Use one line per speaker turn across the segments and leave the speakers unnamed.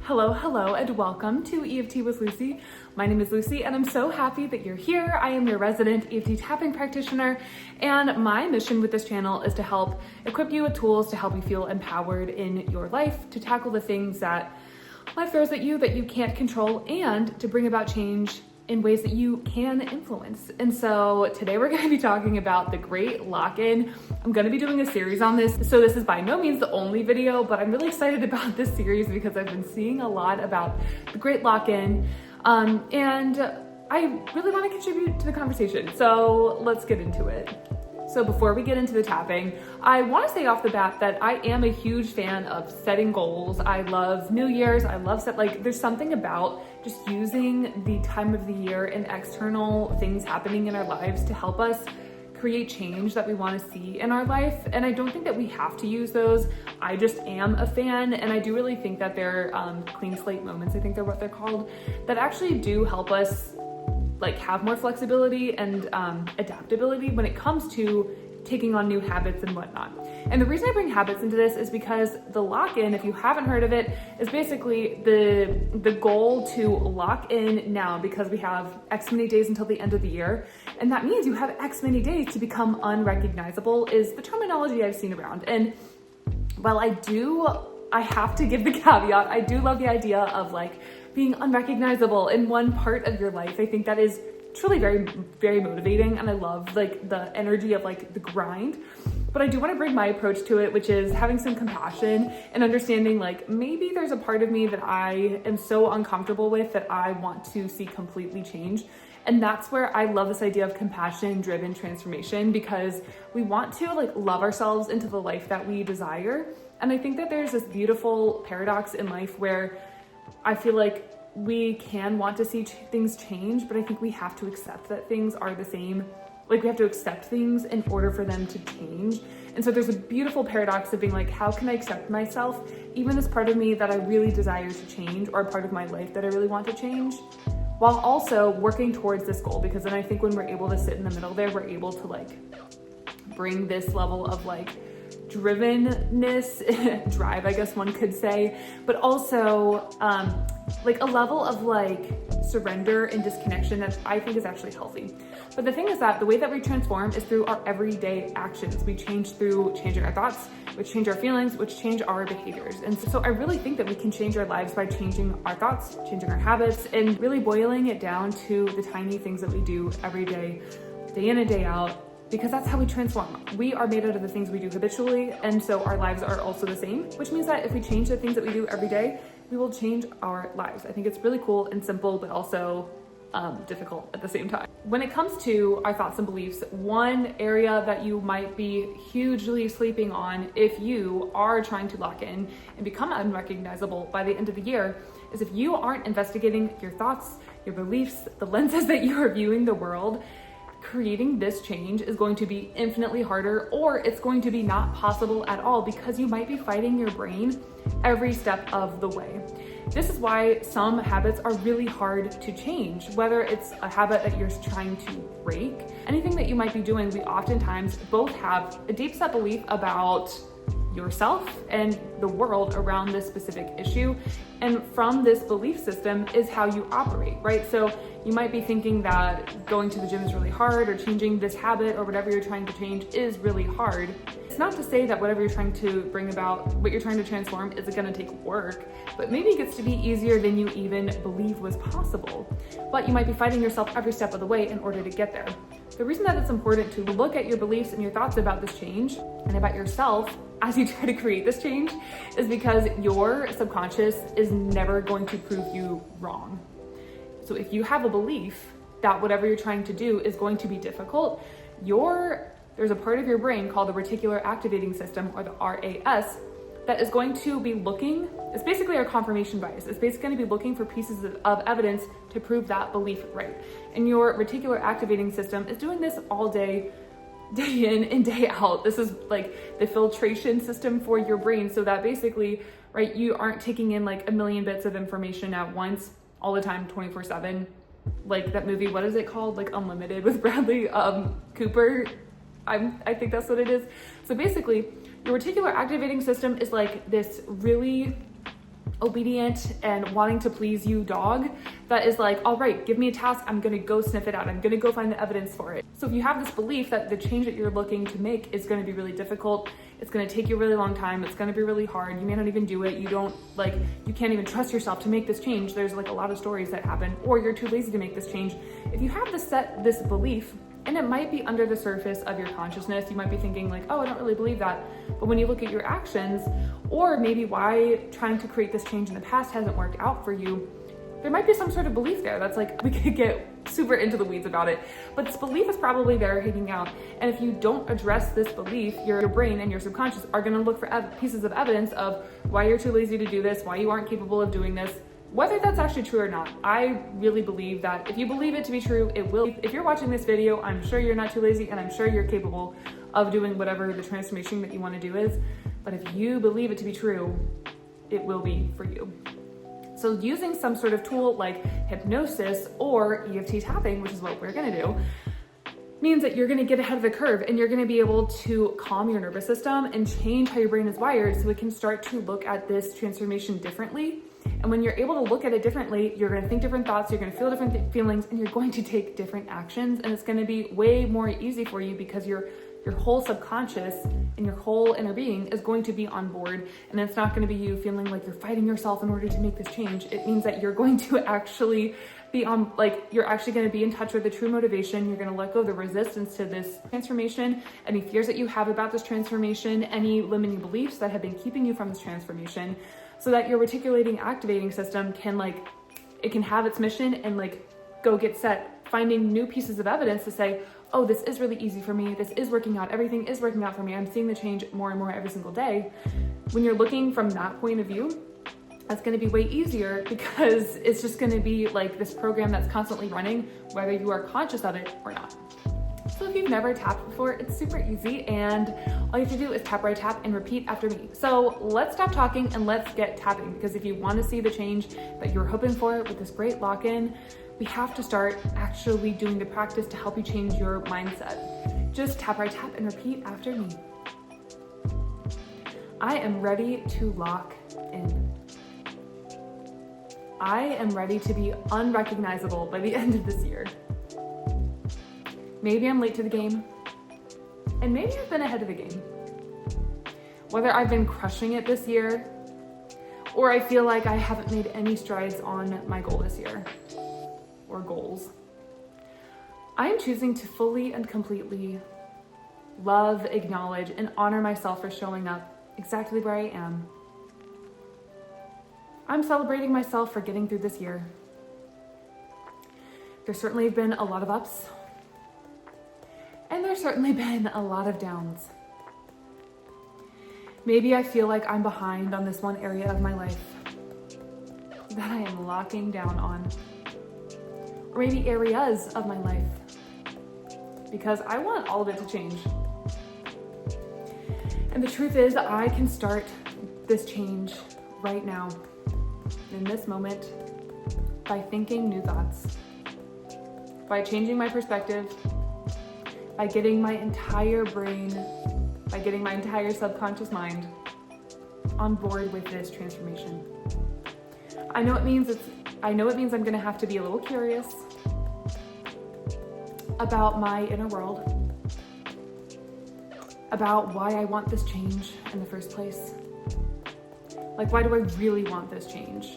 Hello, and welcome to EFT with Lucy. My name is Lucy, and I'm so happy that you're here. I am your resident EFT tapping practitioner, and my mission with this channel is to help equip you with tools to help you feel empowered in your life, to tackle the things that life throws at you that you can't control, and to bring about change in ways that you can influence. And so today we're going to be talking about the Great Lock-In. I'm going to be doing a series on this. So this is by no means the only video, but I'm really excited about this series because I've been seeing a lot about the Great Lock-In. And I really want to contribute to the conversation. So let's get into it. So before we get into the tapping, I want to say off the bat that I am a huge fan of setting goals. I love New Year's. I love there's something about just using the time of the year and external things happening in our lives to help us create change that we want to see in our life. And I don't think that we have to use those. I just am a fan, and I do really think that they're clean slate moments, I think they're what they're called, that actually do help us have more flexibility and adaptability when it comes to taking on new habits and whatnot. And the reason I bring habits into this is because the lock-in, if you haven't heard of it, is basically the goal to lock in now, because we have X many days until the end of the year. And that means you have X many days to become unrecognizable is the terminology I've seen around. And while I have to give the caveat, I do love the idea of being unrecognizable in one part of your life. I think that is truly very, very motivating, and I love the energy of the grind. But I do want to bring my approach to it, which is having some compassion and understanding maybe there's a part of me that I am so uncomfortable with that I want to see completely change. And that's where I love this idea of compassion-driven transformation, because we want to love ourselves into the life that we desire. And I think that there's this beautiful paradox in life where I feel like we can want to see things change, but I think we have to accept that things are the same. We have to accept things in order for them to change. And so there's a beautiful paradox of being how can I accept myself, even this part of me that I really desire to change, or a part of my life that I really want to change, while also working towards this goal. Because then I think when we're able to sit in the middle there, we're able to bring this level of drivenness, drive, I guess one could say, but also a level of surrender and disconnection that I think is actually healthy. But the thing is that the way that we transform is through our everyday actions. We change through changing our thoughts, which change our feelings, which change our behaviors. And so I really think that we can change our lives by changing our thoughts, changing our habits, and really boiling it down to the tiny things that we do every day in and day out, because that's how we transform. We are made out of the things we do habitually, and so our lives are also the same, which means that if we change the things that we do every day, we will change our lives. I think it's really cool and simple, but also difficult at the same time. When it comes to our thoughts and beliefs, one area that you might be hugely sleeping on if you are trying to lock in and become unrecognizable by the end of the year is if you aren't investigating your thoughts, your beliefs, the lenses that you are viewing the world. Creating this change is going to be infinitely harder, or it's going to be not possible at all, because you might be fighting your brain every step of the way. This is why some habits are really hard to change, whether it's a habit that you're trying to break, anything that you might be doing. We oftentimes both have a deep set belief about yourself and the world around this specific issue. And from this belief system is how you operate, right? So you might be thinking that going to the gym is really hard, or changing this habit or whatever you're trying to change is really hard. It's not to say that whatever you're trying to bring about, what you're trying to transform, is going to take work, but maybe it gets to be easier than you even believe was possible. But you might be fighting yourself every step of the way in order to get there. The reason that it's important to look at your beliefs and your thoughts about this change and about yourself as you try to create this change is because your subconscious is never going to prove you wrong. So if you have a belief that whatever you're trying to do is going to be difficult, there's a part of your brain called the reticular activating system, or the RAS, that is going to be looking, it's basically our confirmation bias. It's basically going to be looking for pieces of evidence to prove that belief right. And your reticular activating system is doing this all day in and day out. This is the filtration system for your brain, so that basically, right, you aren't taking in a million bits of information at once all the time, 24/7. That movie, what is it called? Unlimited with Bradley Cooper. I think that's what it is. So basically, your reticular activating system is this really obedient and wanting to please you dog that is like, all right, give me a task, I'm gonna go sniff it out, I'm gonna go find the evidence for it. So if you have this belief that the change that you're looking to make is gonna be really difficult, it's gonna take you a really long time, it's gonna be really hard, you may not even do it, you can't even trust yourself to make this change. There's like a lot of stories that happen, or you're too lazy to make this change. If you have this belief, and it might be under the surface of your consciousness, you might be thinking like, oh, I don't really believe that. But when you look at your actions, or maybe why trying to create this change in the past hasn't worked out for you, there might be some sort of belief there that's like, we could get super into the weeds about it, but this belief is probably there hanging out. And if you don't address this belief, your brain and your subconscious are gonna look for pieces of evidence of why you're too lazy to do this, why you aren't capable of doing this, whether that's actually true or not. I really believe that if you believe it to be true, it will. If you're watching this video, I'm sure you're not too lazy, and I'm sure you're capable of doing whatever the transformation that you want to do is. But if you believe it to be true, it will be for you. So using some sort of tool like hypnosis or EFT tapping, which is what we're gonna do, means that you're gonna get ahead of the curve and you're gonna be able to calm your nervous system and change how your brain is wired so it can start to look at this transformation differently. And when you're able to look at it differently, you're gonna think different thoughts, you're gonna feel different feelings, and you're going to take different actions. And it's gonna be way more easy for you because your whole subconscious and your whole inner being is going to be on board. And it's not gonna be you feeling like you're fighting yourself in order to make this change. It means that you're going to actually be on, you're actually gonna be in touch with the true motivation. You're gonna let go of the resistance to this transformation, any fears that you have about this transformation, any limiting beliefs that have been keeping you from this transformation, so that your reticulating activating system can it can have its mission and go get set, finding new pieces of evidence to say, oh, this is really easy for me, this is working out, everything is working out for me, I'm seeing the change more and more every single day. When you're looking from that point of view, that's gonna be way easier because it's just gonna be like this program that's constantly running, whether you are conscious of it or not. So if you've never tapped before, it's super easy, and all you have to do is tap right tap and repeat after me. So let's stop talking and let's get tapping, because if you want to see the change that you're hoping for with this great lock-in, we have to start actually doing the practice to help you change your mindset. Just tap right tap and repeat after me. I am ready to lock in. I am ready to be unrecognizable by the end of this year. Maybe I'm late to the game, and maybe I've been ahead of the game. Whether I've been crushing it this year, or I feel like I haven't made any strides on my goal this year, or goals, I am choosing to fully and completely love, acknowledge, and honor myself for showing up exactly where I am. I'm celebrating myself for getting through this year. There certainly have been a lot of ups, and there's certainly been a lot of downs. Maybe I feel like I'm behind on this one area of my life that I am locking down on. Or maybe areas of my life, because I want all of it to change. And the truth is, I can start this change right now, in this moment, by thinking new thoughts, by changing my perspective, by getting my entire brain, by getting my entire subconscious mind on board with this transformation. I know it means I'm gonna have to be a little curious about my inner world, about why I want this change in the first place. Why do I really want this change?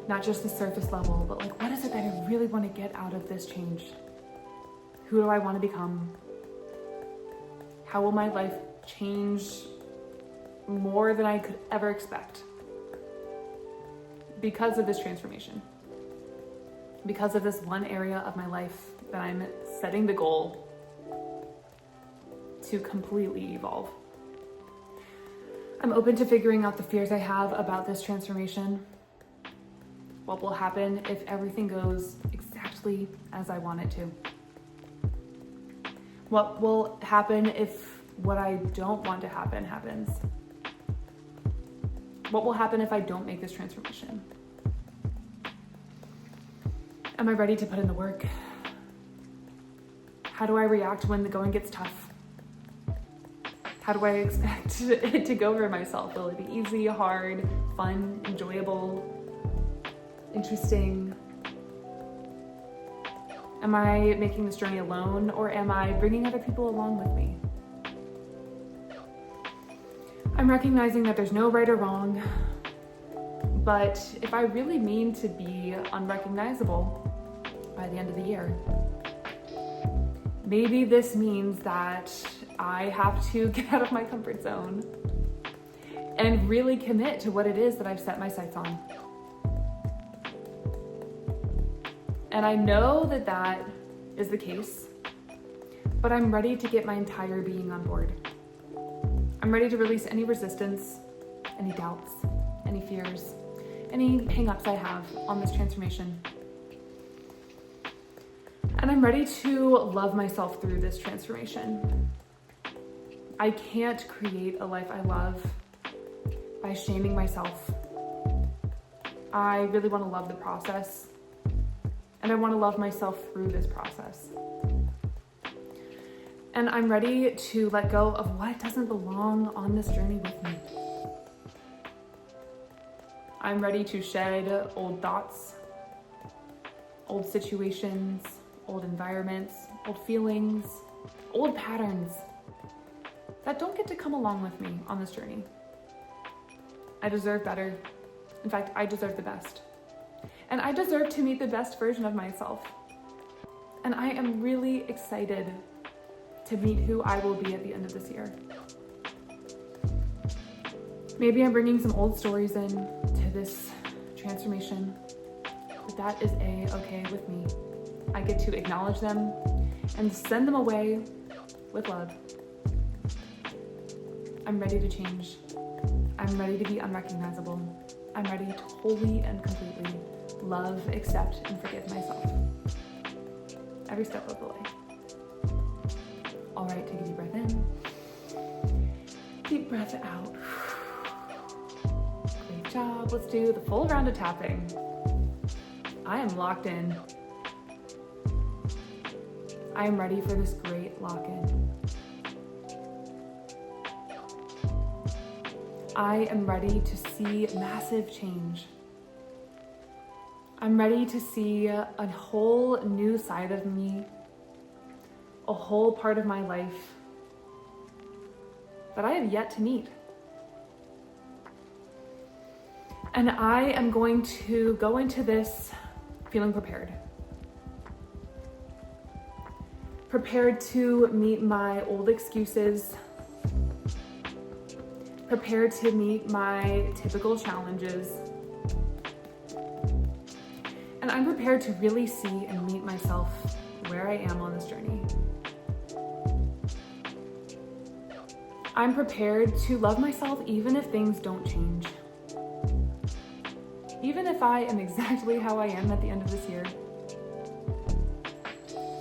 Not just the surface level, but what is it that I really want to get out of this change? Who do I want to become? How will my life change more than I could ever expect because of this transformation? Because of this one area of my life that I'm setting the goal to completely evolve. I'm open to figuring out the fears I have about this transformation. What will happen if everything goes exactly as I want it to? What will happen if what I don't want to happen happens? What will happen if I don't make this transformation? Am I ready to put in the work? How do I react when the going gets tough? How do I expect it to go for myself? Will it be easy, hard, fun, enjoyable, interesting? Am I making this journey alone, or am I bringing other people along with me? I'm recognizing that there's no right or wrong, but if I really mean to be unrecognizable by the end of the year, maybe this means that I have to get out of my comfort zone and really commit to what it is that I've set my sights on. And I know that that is the case, but I'm ready to get my entire being on board. I'm ready to release any resistance, any doubts, any fears, any hang-ups I have on this transformation. And I'm ready to love myself through this transformation. I can't create a life I love by shaming myself. I really want to love the process, and I want to love myself through this process. And I'm ready to let go of what doesn't belong on this journey with me. I'm ready to shed old thoughts, old situations, old environments, old feelings, old patterns that don't get to come along with me on this journey. I deserve better. In fact, I deserve the best. And I deserve to meet the best version of myself. And I am really excited to meet who I will be at the end of this year. Maybe I'm bringing some old stories in to this transformation, but that is okay with me. I get to acknowledge them and send them away with love. I'm ready to change. I'm ready to be unrecognizable. I'm ready to wholly and completely love, accept, and forgive myself every step of the way. All right, take a deep breath in. Deep breath out. Great job. Let's do the full round of tapping. I am locked in. I am ready for this great lock-in. I am ready to see massive change. I'm ready to see a whole new side of me, a whole part of my life that I have yet to meet. And I am going to go into this feeling prepared. Prepared to meet my old excuses, prepared to meet my typical challenges, and I'm prepared to really see and meet myself where I am on this journey. I'm prepared to love myself even if things don't change. Even if I am exactly how I am at the end of this year,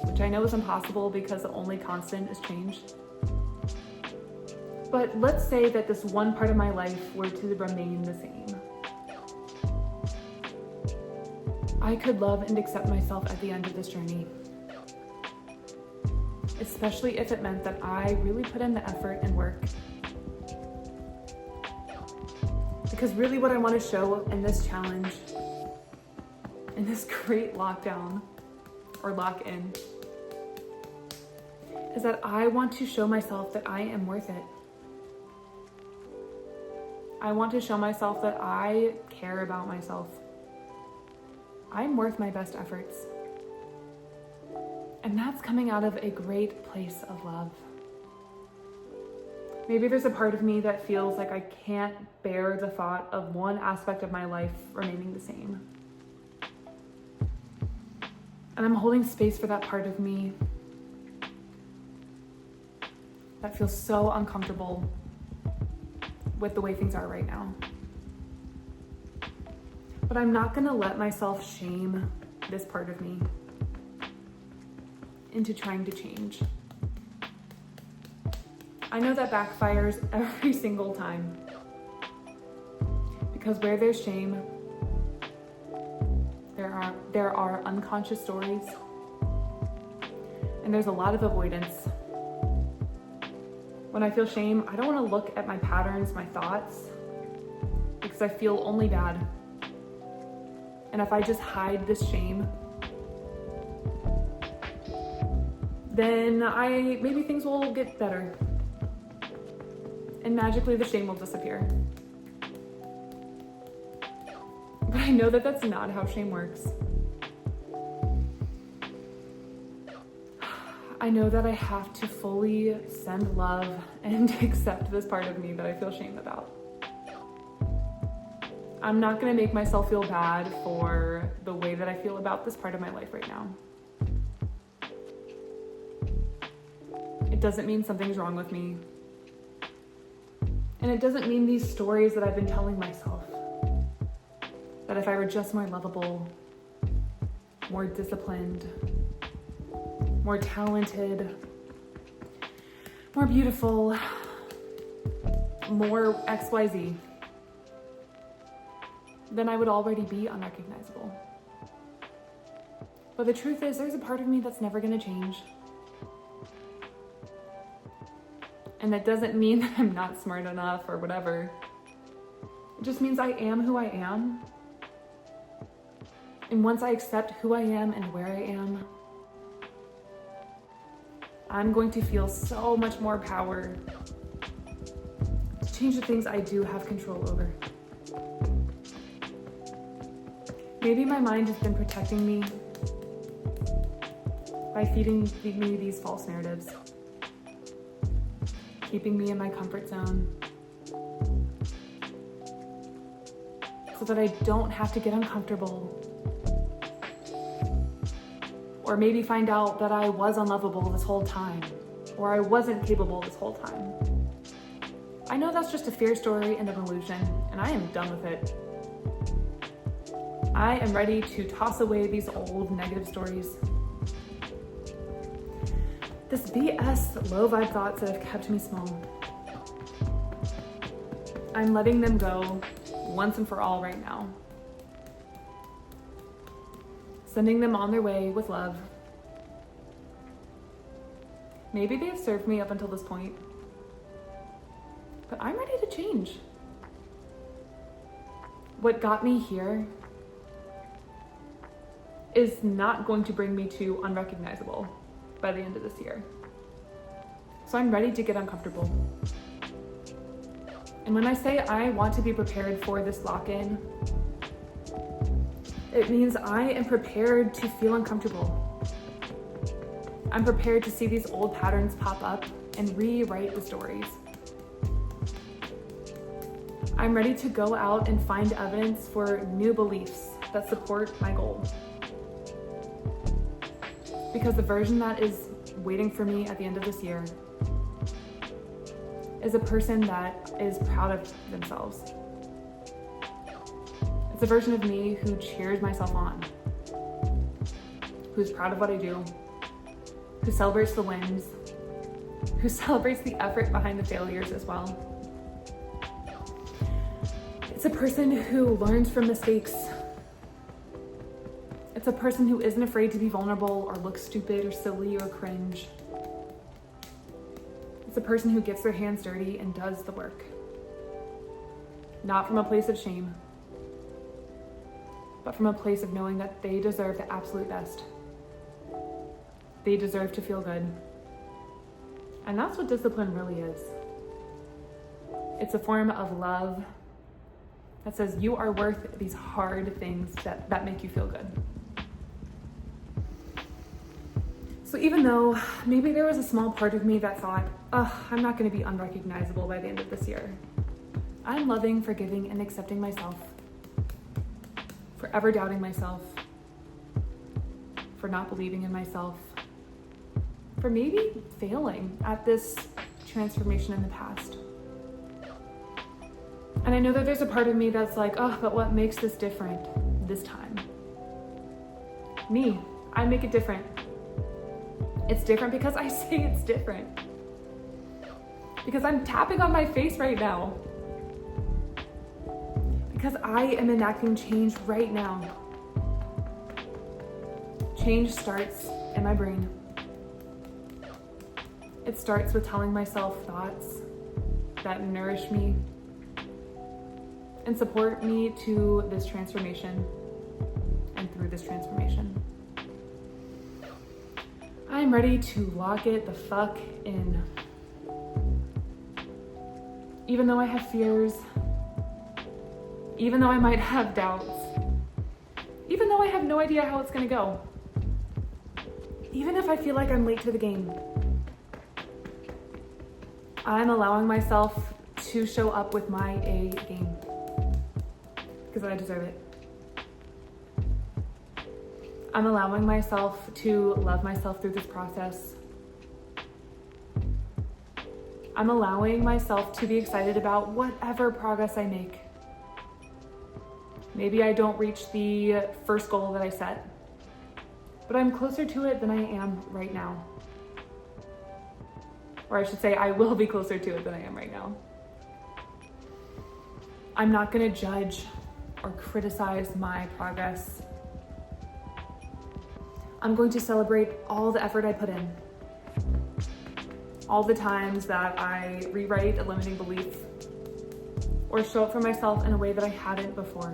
which I know is impossible because the only constant is change. But let's say that this one part of my life were to remain the same. I could love and accept myself at the end of this journey, especially if it meant that I really put in the effort and work. Because really what I want to show in this challenge, in this great lockdown or lock-in, is that I want to show myself that I am worth it. I want to show myself that I care about myself. I'm worth my best efforts. And that's coming out of a great place of love. Maybe there's a part of me that feels like I can't bear the thought of one aspect of my life remaining the same. And I'm holding space for that part of me that feels so uncomfortable with the way things are right now. But I'm not gonna let myself shame this part of me into trying to change. I know that backfires every single time. Because where there's shame, there are unconscious stories, and there's a lot of avoidance. When I feel shame, I don't want to look at my patterns, my thoughts, because I feel only bad. And if I just hide this shame, then maybe things will get better. And magically the shame will disappear. But I know that that's not how shame works. I know that I have to fully send love and accept this part of me that I feel shame about. I'm not gonna make myself feel bad for the way that I feel about this part of my life right now. It doesn't mean something's wrong with me. And it doesn't mean these stories that I've been telling myself, that if I were just more lovable, more disciplined, more talented, more beautiful, more XYZ, then I would already be unrecognizable. But the truth is, there's a part of me that's never gonna change. And that doesn't mean that I'm not smart enough or whatever. It just means I am who I am. And once I accept who I am and where I am, I'm going to feel so much more power to change the things I do have control over. Maybe my mind has been protecting me by feeding me these false narratives, keeping me in my comfort zone, so that I don't have to get uncomfortable, or maybe find out that I was unlovable this whole time, or I wasn't capable this whole time. I know that's just a fear story and an illusion, and I am done with it. I am ready to toss away these old negative stories. This BS low vibe thoughts that have kept me small. I'm letting them go once and for all right now. Sending them on their way with love. Maybe they've served me up until this point, but I'm ready to change. What got me here is not going to bring me to unrecognizable by the end of this year. So I'm ready to get uncomfortable. And when I say I want to be prepared for this lock-in, it means I am prepared to feel uncomfortable. I'm prepared to see these old patterns pop up and rewrite the stories. I'm ready to go out and find evidence for new beliefs that support my goal. Because the version that is waiting for me at the end of this year is a person that is proud of themselves. It's a version of me who cheers myself on, who's proud of what I do, who celebrates the wins, who celebrates the effort behind the failures as well. It's a person who learns from mistakes. It's a person who isn't afraid to be vulnerable or look stupid or silly or cringe. It's a person who gets their hands dirty and does the work. Not from a place of shame, but from a place of knowing that they deserve the absolute best. They deserve to feel good. And that's what discipline really is. It's a form of love that says you are worth these hard things that make you feel good. So even though maybe there was a small part of me that thought, I'm not gonna be unrecognizable by the end of this year, I'm loving, forgiving, and accepting myself, forever doubting myself, for not believing in myself, for maybe failing at this transformation in the past. And I know that there's a part of me that's like, but what makes this different this time? Me, I make it different. It's different because I say it's different. Because I'm tapping on my face right now. Because I am enacting change right now. Change starts in my brain. It starts with telling myself thoughts that nourish me and support me to this transformation and through this transformation. I'm ready to lock it the fuck in. Even though I have fears, even though I might have doubts, even though I have no idea how it's gonna go, even if I feel like I'm late to the game, I'm allowing myself to show up with my A game because I deserve it. I'm allowing myself to love myself through this process. I'm allowing myself to be excited about whatever progress I make. Maybe I don't reach the first goal that I set, but I'm closer to it than I am right now. Or I should say, I will be closer to it than I am right now. I'm not gonna judge or criticize my progress. I'm going to celebrate all the effort I put in. All the times that I rewrite a limiting belief or show up for myself in a way that I hadn't before.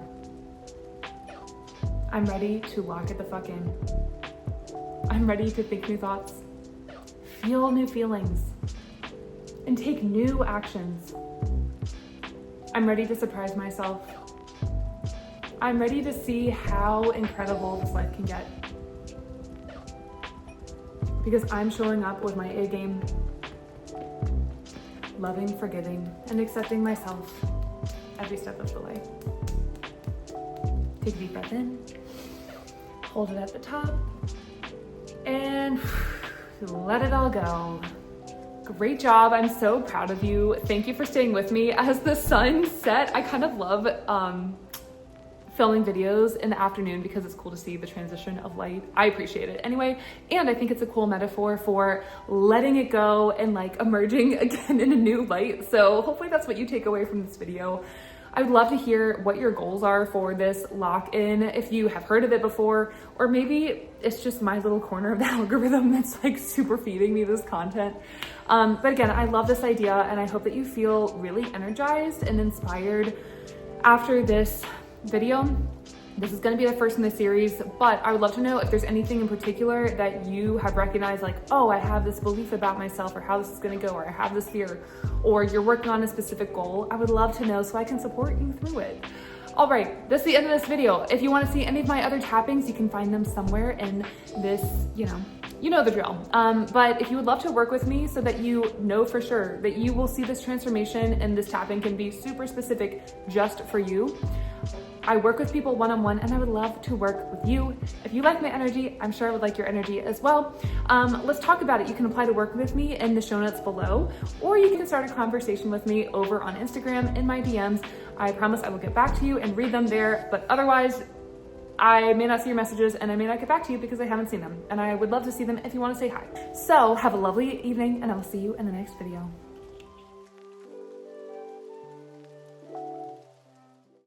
I'm ready to lock it the fuck in. I'm ready to think new thoughts, feel new feelings, and take new actions. I'm ready to surprise myself. I'm ready to see how incredible this life can get. Because I'm showing up with my A game, loving, forgiving, and accepting myself every step of the way. Take a deep breath in, hold it at the top, and let it all go. Great job. I'm so proud of you. Thank you for staying with me as the sun set. I kind of love filming videos in the afternoon because it's cool to see the transition of light. I appreciate it anyway. And I think it's a cool metaphor for letting it go and like emerging again in a new light. So hopefully that's what you take away from this video. I would love to hear what your goals are for this lock-in, if you have heard of it before, or maybe it's just my little corner of the algorithm that's like super feeding me this content. But again, I love this idea and I hope that you feel really energized and inspired after this video. This is gonna be the first in the series, but I would love to know if there's anything in particular that you have recognized, like, oh, I have this belief about myself or how this is gonna go, or I have this fear, or you're working on a specific goal. I would love to know so I can support you through it. All right, that's the end of this video. If you wanna see any of my other tappings, you can find them somewhere in this, you know the drill. But if you would love to work with me so that you know for sure that you will see this transformation and this tapping can be super specific just for you, I work with people one-on-one and I would love to work with you. If you like my energy, I'm sure I would like your energy as well. Let's talk about it. You can apply to work with me in the show notes below, or you can start a conversation with me over on Instagram in my DMs. I promise I will get back to you and read them there, but otherwise, I may not see your messages and I may not get back to you because I haven't seen them. And I would love to see them if you want to say hi. So have a lovely evening and I will see you in the next video.